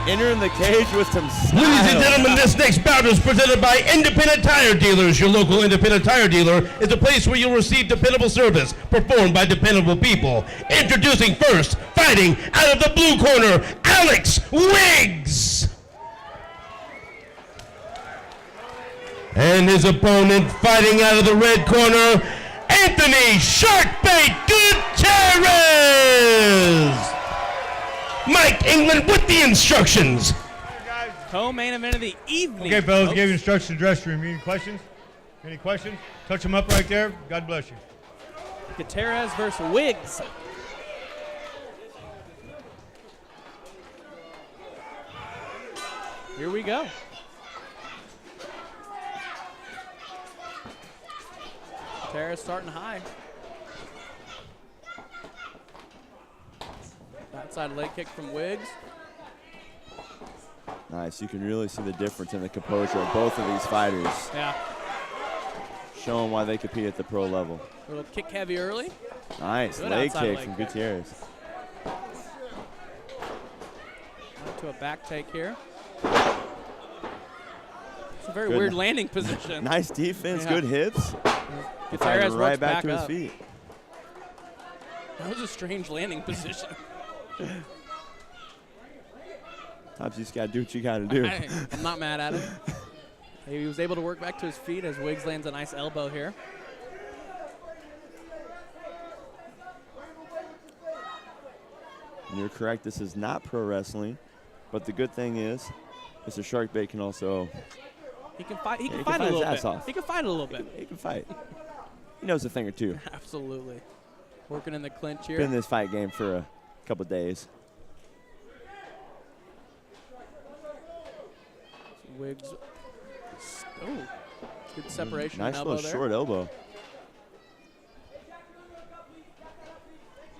entering the cage with some style. Ladies and gentlemen, this next bout is presented by Independent Tire Dealers. Your local independent tire dealer is a place where you'll receive dependable service performed by dependable people. Introducing first, fighting out of the blue corner, Alex Wiggs. And his opponent fighting out of the red corner, Anthony Sharkbait Gutierrez. Mike England with the instructions. Co-main event of the evening. Okay, fellas, gave you instructions in the dressing room. Any questions? Any questions? Touch them up right there. God bless you. Gutierrez versus Wiggs. Here we go. Gutierrez starting high. Outside leg kick from Wiggs. Nice. You can really see the difference in the composure of both of these fighters. Yeah. Showing why they compete at the pro level. A little kick heavy early. Nice. Good Leg outside kick leg from kick. Gutierrez. Up to a back take here. It's a very weird landing position. Nice defense. Yeah. Good hits. Gutierrez right works back to his up. feet. That was a strange landing position. Sometimes you just got to do what you got to do. I'm not mad at him. He was able to work back to his feet as Wiggs lands a nice elbow here. And you're correct. This is not pro wrestling. But the good thing is, Mr. Sharkbait can also... He can fight. He can he fight can a little his ass bit. off. He can fight a little bit. He can fight. He knows a thing or two. Absolutely. Working in the clinch here. Been in this fight game for a couple days. Wiggs. Oh, good separation. Nice elbow little there. short elbow.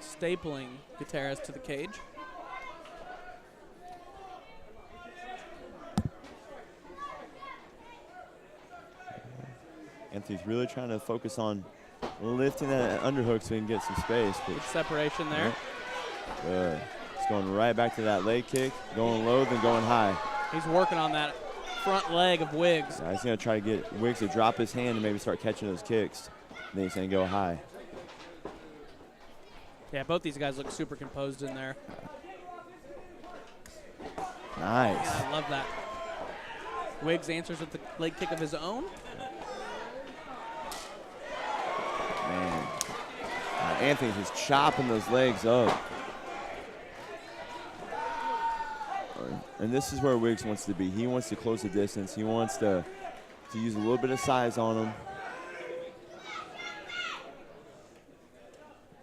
Stapling Gutierrez to the cage. Anthony's really trying to focus on lifting that underhook so he can get some space. But Good separation there. good. He's going right back to that leg kick, going low, then going high. He's working on that front leg of Wiggs. He's going to try to get Wiggs to drop his hand and maybe start catching those kicks. Then he's going to go high. Yeah, both these guys look super composed in there. Nice. Yeah, I love that. Wiggs answers with the leg kick of his own. Man. Anthony's just chopping those legs up. And this is where Wiggs wants to be. He wants to close the distance. He wants to use a little bit of size on him.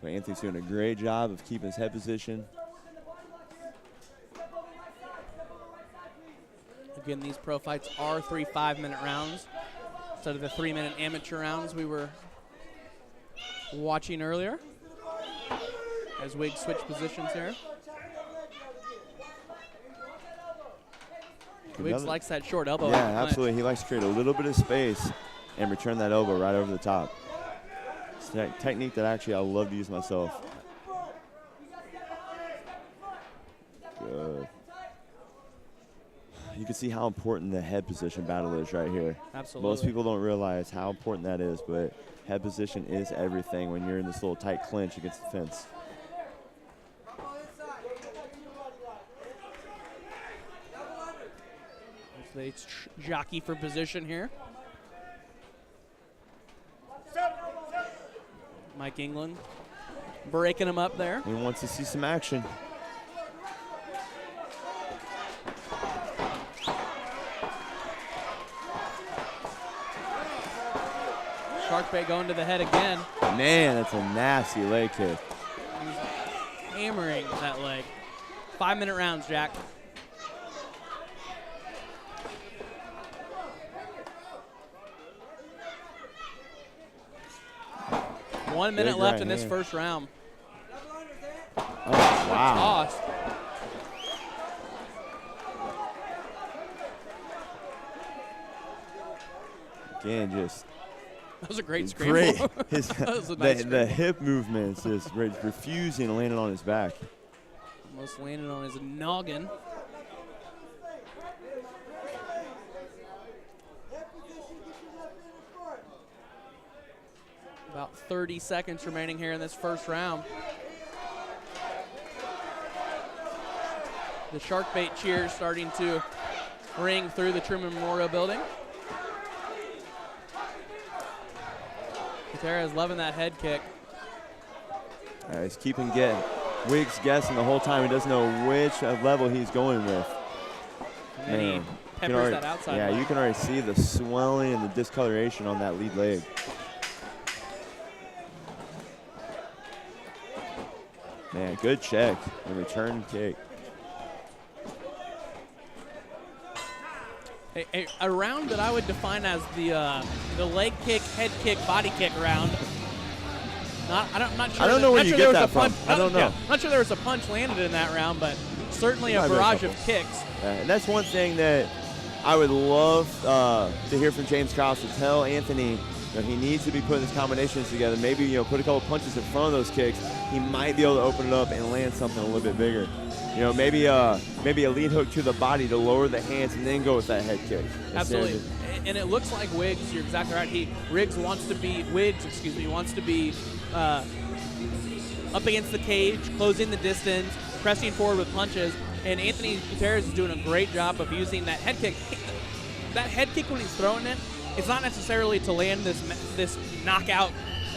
But Anthony's doing a great job of keeping his head position. Again, these pro fights are 3 5-minute rounds instead of the 3-minute amateur rounds we were watching earlier. As Wiggs switch positions here. Wiggs likes that short elbow. Yeah, absolutely. He likes to create a little bit of space and return that elbow right over the top. It's a technique that actually I love to use myself. Good. You can see how important the head position battle is right here. Absolutely. Most people don't realize how important that is, but head position is everything when you're in this little tight clinch against the fence. They jockey for position here. Mike England breaking him up there. He wants to see some action. Sharkbait going to the head again. Man, that's a nasty leg kick. He's hammering that leg. 5-minute rounds, Jack. One minute Big left right in this hand. first round. Oh, wow. Toss. Again, just That was a great scramble. great. His, That was a nice the scramble. hip movements, just refusing to land it on his back. Almost landed on his noggin. About 30 seconds remaining here in this first round. The shark bait cheers starting to ring through the Truman Memorial Building. Gutierrez loving that head kick. He's keeping Wiggs guessing the whole time. He doesn't know which level he's going with. And then he peppers that outside Yeah, leg. you can already see the swelling and the discoloration on that lead leg. Man, good check and return kick. A round that I would define as the leg kick, head kick, body kick round. I'm not sure. I don't know where you get that from. I don't know. Not sure there was a punch landed in that round, but certainly a barrage of kicks. And that's one thing that I would love to hear from James Krause, to tell Anthony that he needs to be putting his combinations together. Maybe put a couple punches in front of those kicks. He might be able to open it up and land something a little bit bigger. Maybe a lead hook to the body to lower the hands and then go with that head kick. Absolutely. And it looks like Wiggs, you're exactly right. Wiggs wants to be up against the cage, closing the distance, pressing forward with punches. And Anthony Gutierrez is doing a great job of using that head kick. That head kick when he's throwing it, it's not necessarily to land this knockout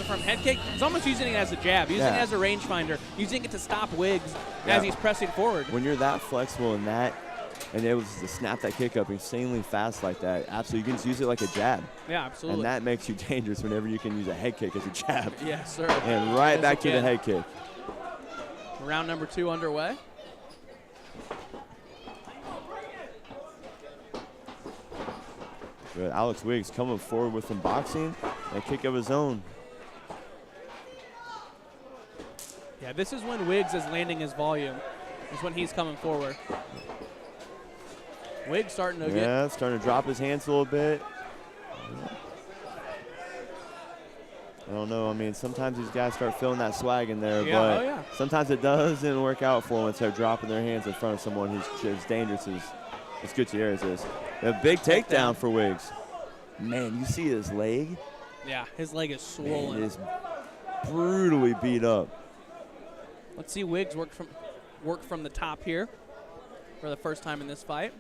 from head kick. He's almost using it as a jab, using it as a rangefinder, using it to stop Wiggs as he's pressing forward. When you're that flexible and able to snap that kick up insanely fast like that, absolutely, you can just use it like a jab. Yeah, absolutely. And that makes you dangerous whenever you can use a head kick as a jab. Yes, sir. And right back to the head kick. Round number 2 underway. But Alex Wiggs coming forward with some boxing, a kick of his own. Yeah, this is when Wiggs is landing his volume. Is when he's coming forward. Wiggs starting to starting to drop his hands a little bit. I don't know. I mean, sometimes these guys start feeling that swag in there, but sometimes it doesn't work out for them when they're dropping their hands in front of someone who's as dangerous as Gutierrez is. A big takedown for Wiggs. Man, you see his leg? Yeah, his leg is swollen. Man, it is brutally beat up. Let's see Wiggs work from the top here for the first time in this fight.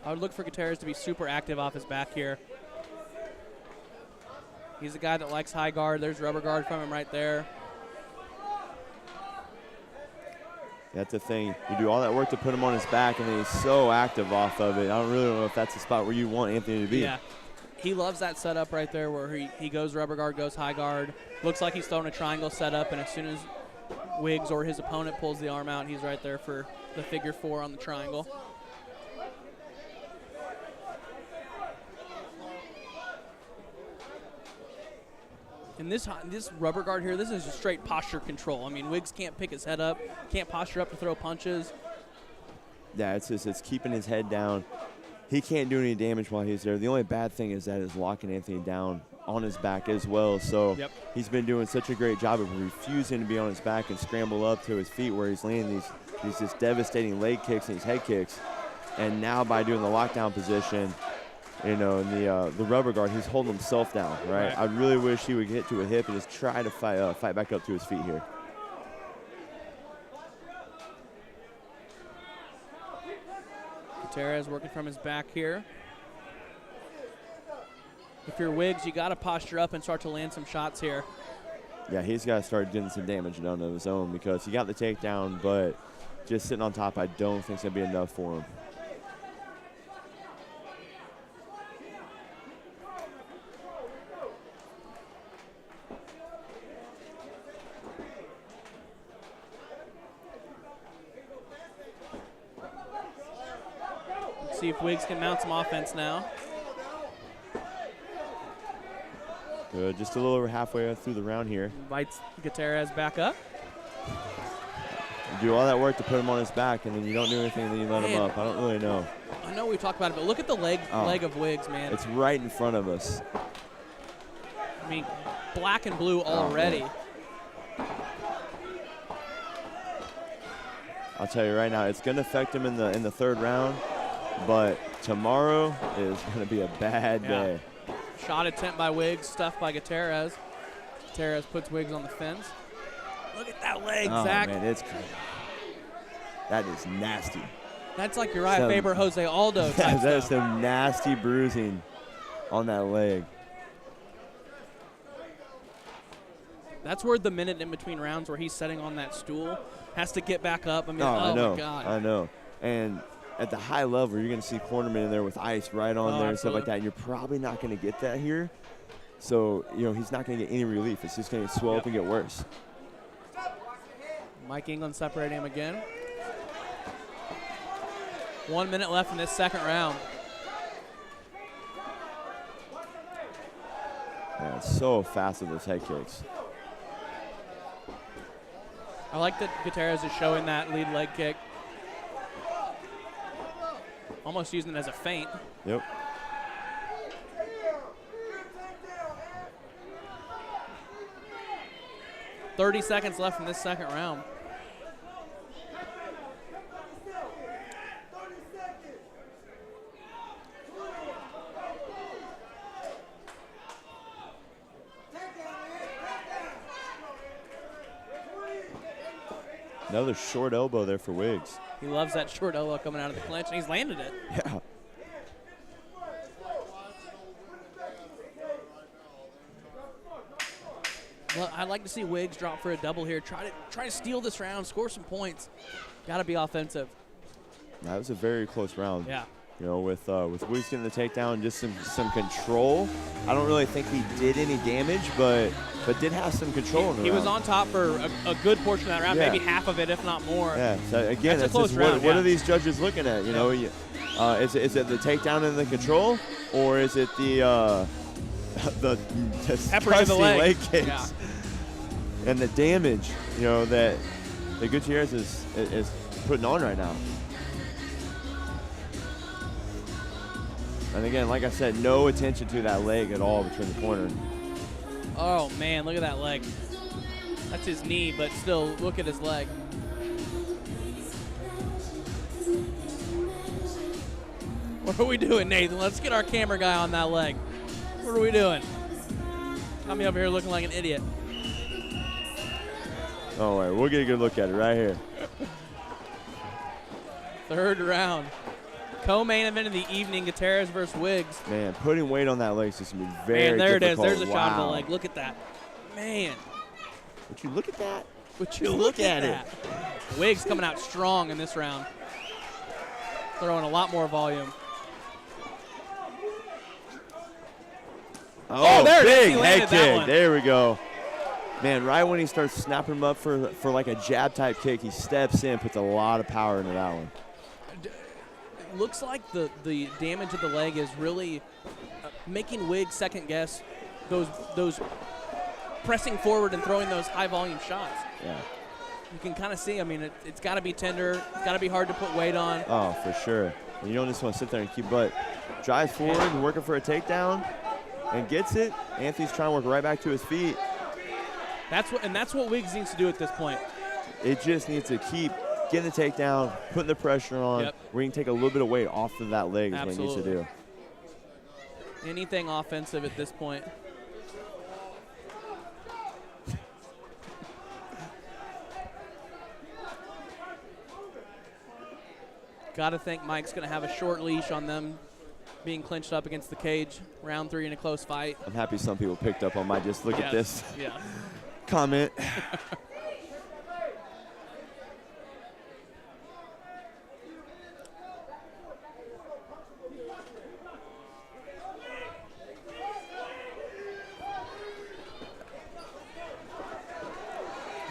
I would look for Gutierrez to be super active off his back here. He's a guy that likes high guard. There's rubber guard from him right there. That's the thing. You do all that work to put him on his back, and then he's so active off of it. I don't really know if that's the spot where you want Anthony to be. Yeah. He loves that setup right there where he goes rubber guard, goes high guard. Looks like he's throwing a triangle setup, and as soon as Wiggs or his opponent pulls the arm out, he's right there for the figure 4 on the triangle. And this rubber guard here, this is just straight posture control. I mean, Wiggs can't pick his head up, can't posture up to throw punches. Yeah, it's keeping his head down. He can't do any damage while he's there. The only bad thing is that is locking Anthony down on his back as well. So he's been doing such a great job of refusing to be on his back and scramble up to his feet where he's landing these just devastating leg kicks and these head kicks. And now by doing the lockdown position, in the rubber guard, he's holding himself down, right? I really wish he would get to a hip and just try to fight back up to his feet here. Gutierrez working from his back here. If you're Wiggs, you got to posture up and start to land some shots here. Yeah, he's got to start getting some damage done of his own because he got the takedown, but just sitting on top I don't think it's going to be enough for him. See if Wiggs can mount some offense now. Good, just a little over halfway through the round here. Invites Gutierrez back up. You do all that work to put him on his back, and then you don't do anything, and then you let him up. I don't really know. I know we talked about it, but look at the leg of Wiggs, man. It's right in front of us. I mean, black and blue already. I'll tell you right now, it's going to affect him in the third round. But tomorrow is going to be a bad day. Shot attempt by Wiggs, stuffed by Gutierrez. Gutierrez puts Wiggs on the fence. Look at that leg, Zach. Man, that is nasty. That's like Uriah Faber, Jose Aldo type That is stuff. some nasty bruising on that leg. That's where the minute in between rounds where he's sitting on that stool has to get back up. I mean, I know, my God. I know. And at the high level, you're going to see cornermen in there with ice right on there and stuff like that. And you're probably not going to get that here. So, he's not going to get any relief. It's just going to swell up and get worse. Mike England separating him again. 1 minute left in this second round. Yeah, it's so fast with those head kicks. I like that Gutierrez is showing that lead leg kick. Almost using it as a feint. Yep. .30 seconds left in this second round. Another short elbow there for Wiggs. He loves that short elbow coming out of the clinch, and he's landed it. Yeah. Well, I'd like to see Wiggs drop for a double here. Try to steal this round, score some points. Got to be offensive. That was a very close round. Yeah. With Wiggs getting the takedown, just some control. I don't really think he did any damage, but did have some control in the He round. was on top for a good portion of that round, Yeah. maybe half of it, if not more. Yeah. So again, That's a close just round, what are these judges looking at? Is it the takedown and the control, or is it the Pepper to the leg. kicks Yeah. and the damage that Gutierrez is putting on right now? And again, like I said, no attention to that leg at all between the corner. Oh, man, look at that leg. That's his knee, but still, look at his leg. What are we doing, Nathan? Let's get our camera guy on that leg. What are we doing? Got me over here looking like an idiot. All right, we'll get a good look at it right here. Third round. Co-main event of the evening, Gutierrez versus Wiggs. Man, putting weight on that leg is just going to be very Man, there difficult. it is. There's a shot of the Wow. leg. Look at that. Man. Would you look at that? Would you look at it? Wiggs coming out strong in this round. Throwing a lot more volume. Oh, there it is. big He landed head that kick. one. There we go. Man, right when he starts snapping him up for like a jab type kick, he steps in, puts a lot of power into that one. Looks like the damage of the leg is really making Wiggs second guess those pressing forward and throwing those high volume shots. Yeah. You can kind of see, I mean, it's got to be tender. It's got to be hard to put weight on. Oh, for sure. And you don't just want to sit there and keep, but drives forward and working for a takedown and gets it. Anthony's trying to work right back to his feet. That's what Wiggs needs to do at this point. It just needs to keep getting the takedown, putting the pressure on, where you can take a little bit of weight off of that leg is what he needs to do. Anything offensive at this point. Got to think Mike's going to have a short leash on them being clinched up against the cage. Round 3 in a close fight. I'm happy some people picked up on my just look at this comment.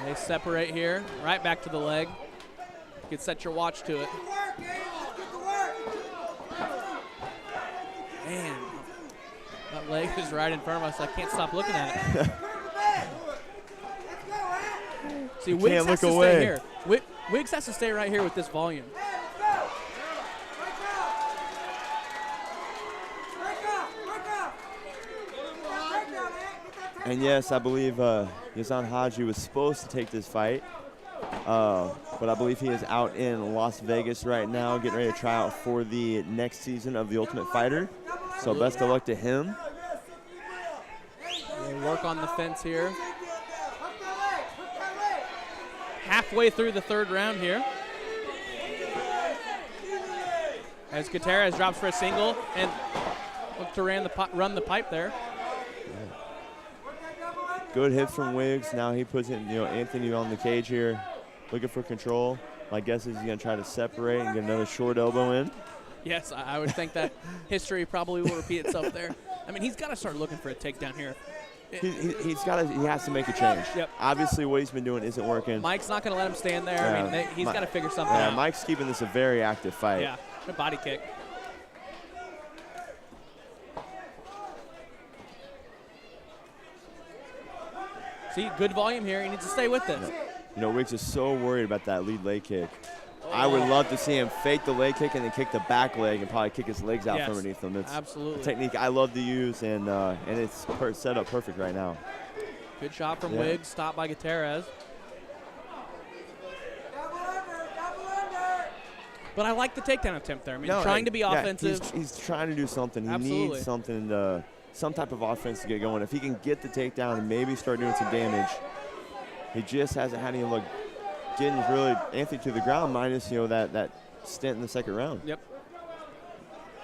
They separate here, right back to the leg. You can set your watch to it. Man, that leg is right in front of us. I can't stop looking at it. See, Wiggs has to stay here. Wiggs has to stay right here with this volume. And yes, I believe Yazan Haji was supposed to take this fight. but I believe he is out in Las Vegas right now, getting ready to try out for the next season of The Ultimate Fighter. So best of luck to him. They work on the fence here. Halfway through the third round here. As Gutierrez drops for a single and looks to run the pipe there. Good hit from Wiggs. Now he puts it, Anthony on the cage here, looking for control. My guess is he's going to try to separate and get another short elbow in. Yes, I would think that history probably will repeat itself there. I mean, he's got to start looking for a takedown here. He has to make a change. Yep. Obviously, what he's been doing isn't working. Mike's not going to let him stand there. I mean, he's got to figure something out. Mike's keeping this a very active fight. Yeah, a body kick. See, good volume here. He needs to stay with this. Wiggs is so worried about that lead leg kick. I would love to see him fake the leg kick and then kick the back leg and probably kick his legs out from underneath him. It's absolutely a technique I love to use, and it's set up perfect right now. Good shot from Wiggs, stopped by Gutierrez. But I like the takedown attempt there. I mean, trying to be offensive. He's trying to do something. He needs something, some type of offense to get going. If he can get the takedown and maybe start doing some damage, he just hasn't had any luck getting really Anthony to the ground, minus that stint in the second round. Yep.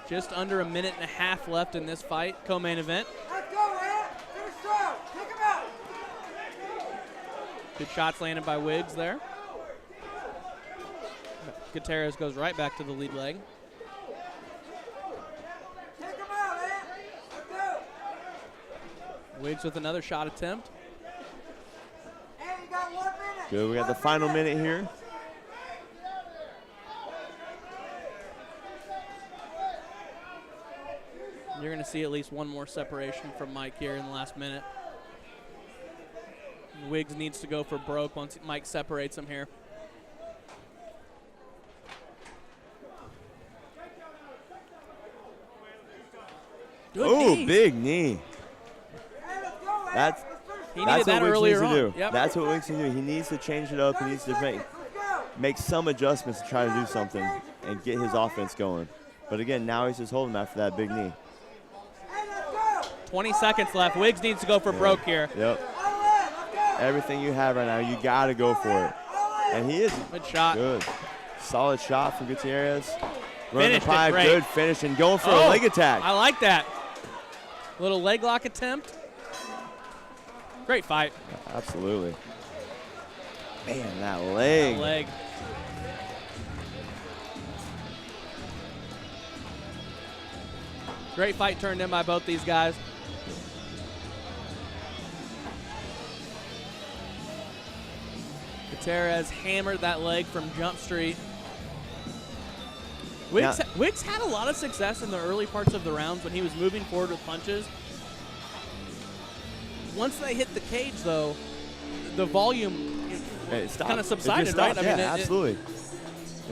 Just under a minute and a half left in this fight, co-main event. Let's go, man. Finish strong. Take him out. Good shots landed by Wiggs there. Gutierrez goes right back to the lead leg. Take him out, man. Let's go. Wiggs with another shot attempt. Hey, you got 1 minute. Good. We got the final minute here. You're going to see at least one more separation from Mike here in the last minute. Wiggs needs to go for broke once Mike separates him here. Oh, big knee. That's what Wiggs needs to do. Yep. That's what Wiggs needs to do. He needs to change it up. He needs to make some adjustments to try to do something and get his offense going. But again, now he's just holding after that big knee. 20 seconds left. Wiggs needs to go for broke here. Yep. Everything you have right now, you got to go for it. And he is. Good shot. Good. Solid shot from Gutierrez. Running the pipe, good finish, and going for a leg attack. I like that. Little leg lock attempt. Great fight. Absolutely. Man, that leg. That leg. Great fight turned in by both these guys. Gutierrez hammered that leg from Jump Street. Wiggs had a lot of success in the early parts of the rounds when he was moving forward with punches. Once they hit the cage, though, the volume kind of subsided, right? I mean, absolutely.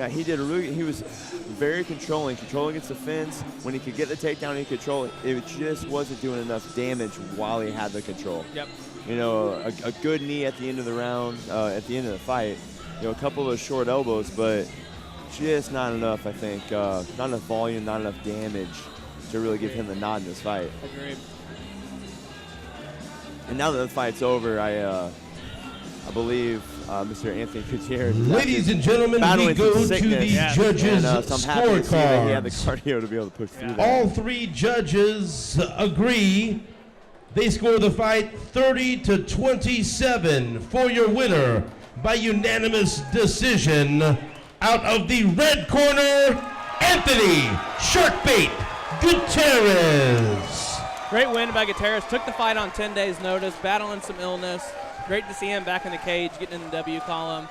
He did he was very controlling against the fence. When he could get the takedown, he could control it. It just wasn't doing enough damage while he had the control. Yep. A good knee at the end of the round, at the end of the fight. A couple of short elbows, but just not enough, I think. Not enough volume, not enough damage to really give him the nod in this fight. Agreed. And now that the fight's over, I believe Mr. Anthony Gutierrez is ladies and gentlemen, we go to the judges' so I'm happy to see that he had the scorecards. cardio to be able to push through that. All three judges agree. They score the fight 30-27 for your winner by unanimous decision. Out of the red corner, Anthony Sharkbait Gutierrez. Great win by Gutierrez. Took the fight on 10 days' notice, battling some illness. Great to see him back in the cage, getting in the W column.